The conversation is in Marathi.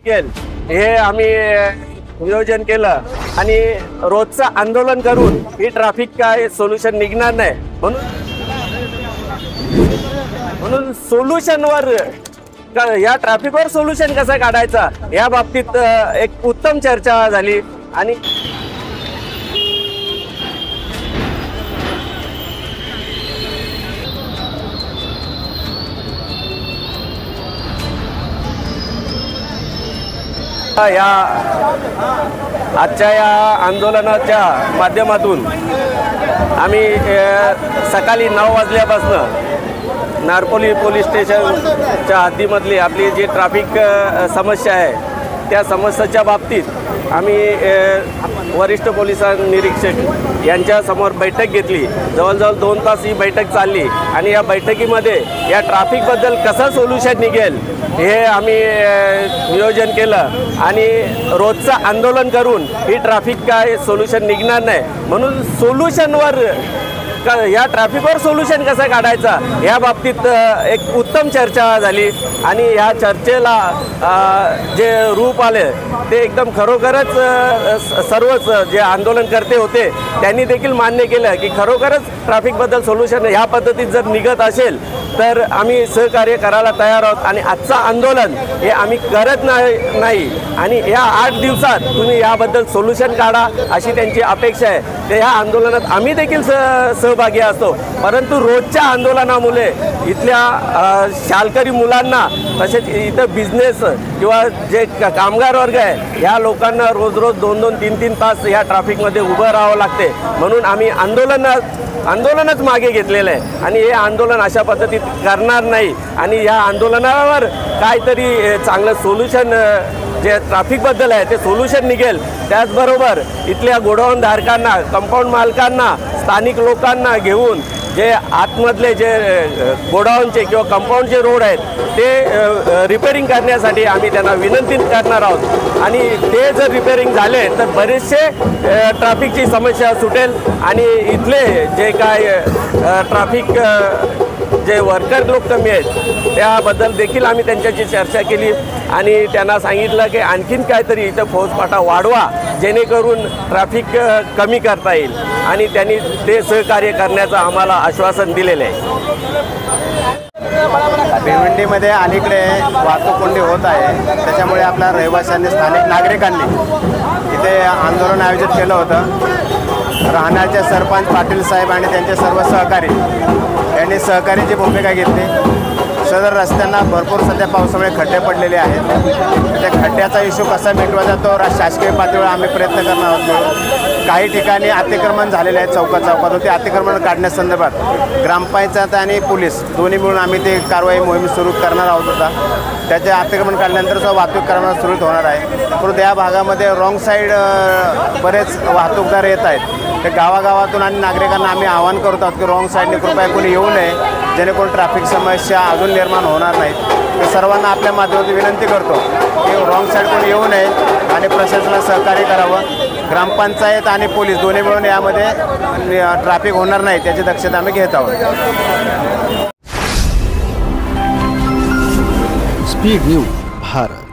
हे आम्ही नियोजन केलं आणि रोजचं आंदोलन करून ही ट्रॅफिक काय सोल्युशन निघणार नाही म्हणून सोल्युशनवर या ट्रॅफिकवर सोल्युशन कसं काढायचा या बाबतीत एक उत्तम चर्चा झाली आणि या आजच्या या आंदोलनाच्या माध्यमातून आम्ही सकाळी 9 वाजल्यापासून नारपोली पोलीस स्टेशनच्या हद्दीमधली आपली जी ट्रॅफिक समस्या आहे त्या समस्येच्या बाबतीत आम्ही वरिष्ठ पोलीस निरीक्षक यांच्यासमोर बैठक घेतली। जवळजवळ 2 तास ही बैठक चालली आणि या बैठकीमध्ये या ट्रॅफिकबद्दल कसं सोल्युशन निघेल हे आम्ही नियोजन केलं आणि रोजचं आंदोलन करून ही ट्रॅफिक काय सोल्युशन निघणार नाही म्हणून सोल्युशनवर या ट्रॅफिकवर सोल्युशन कसं काढायचा या बाबतीत एक उत्तम चर्चा झाली आणि या चर्चेला जे रूप आले ते एकदम खरोखरच सर्वच जे आंदोलनकर्ते होते त्यांनी देखील मान्य केलं की खरोखरच ट्रॅफिकबद्दल सोल्युशन ह्या पद्धतीत जर निघत असेल तर आम्ही सहकार्य करायला तयार आहोत आणि आजचं आंदोलन हे आम्ही करत नाही आणि या 8 दिवसात तुम्ही याबद्दल सोल्युशन काढा अशी त्यांची अपेक्षा आहे। ते ह्या आंदोलनात आम्ही देखील सहभागी असतो परंतु रोजच्या आंदोलनामुळे इथल्या शालकरी मुलांना तसेच इथं बिझनेस किंवा जे कामगार वर्ग आहे ह्या लोकांना रोज 2-2, 3-3 तास या ट्रॅफिकमध्ये उभं राहावं लागते म्हणून आम्ही आंदोलनच मागे घेतलेलं आहे आणि हे आंदोलन अशा पद्धतीत करणार नाही आणि या आंदोलनावर काहीतरी चांगलं सोल्युशन जे ट्रॅफिकबद्दल आहे ते सोल्युशन निघेल। त्याचबरोबर इथल्या गोडाऊन धारकांना कंपाऊंड मालकांना स्थानिक लोकांना घेऊन जे आतमधले जे गोडाऊनचे किंवा कंपाऊंडचे रोड आहेत ते रिपेअरिंग करण्यासाठी आम्ही त्यांना विनंती करणार आहोत आणि ते जर रिपेअरिंग झाले तर बरेचसे ट्रॅफिकची समस्या सुटेल आणि इथले जे काय ट्रॅफिक जे वर्कर लोक कमी आहेत त्याबद्दल देखील आम्ही त्यांच्याशी चर्चा केली आणि त्यांना सांगितलं की आणखीन काहीतरी इथं फौजफाटा वाढवा जेणेकरून ट्रॅफिक कमी करता येईल आणि त्यांनी ते सहकार्य करण्याचं आम्हाला आश्वासन दिलेलं आहे। भिवंडीमध्ये अलीकडे वाहतूक कोंडी होत आहे त्याच्यामुळे आपल्या रहिवाशांनी स्थानिक नागरिकांनी इथे आंदोलन आयोजित केलं होतं। राहण्याचे सरपंच पाटील साहेब आणि त्यांचे सर्व सहकारी यांनी सहकार्याची भूमिका घेतली। सदर रस्त्यांना भरपूर सध्या पावसामुळे खड्डे पडलेले आहेत। त्या खड्ड्याचा इश्यू कसा मिटवायचा तो शासकीय पातळीवर आम्ही प्रयत्न करणार आहोत। काही ठिकाणी अतिक्रमण झालेले आहेत चौकात ते अतिक्रमण काढण्यासंदर्भात ग्रामपंचायत आणि पोलीस दोन्ही मिळून आम्ही ते कारवाई मोहीम सुरू करणार आहोत होता। त्याचे अतिक्रमण काढल्यानंतर वाहतूक करण्यास सुरू होणार आहे। परंतु या भागामध्ये रॉंग साईड बरेच वाहतूकदार येत आहेत। ते गावागावातून आणि नागरिकांना आम्ही आवाहन करत आहोत की रॉंग साईडने कृपया कोणी येऊ नये जेणेकरून ट्रॅफिक समस्या अजून निर्माण होणार नाहीत। ते सर्वांना आपल्या माध्यमातून विनंती करतो की रॉंग साईड कोणी येऊ नये आणि प्रशासनाला सहकार्य करावं। ग्रामपंचायत आणि पोलीस दोन्ही मिळून यामध्ये ट्रॅफिक होणार नाही त्याची दक्षता आम्ही घेत आहोत। Speed news Bharat.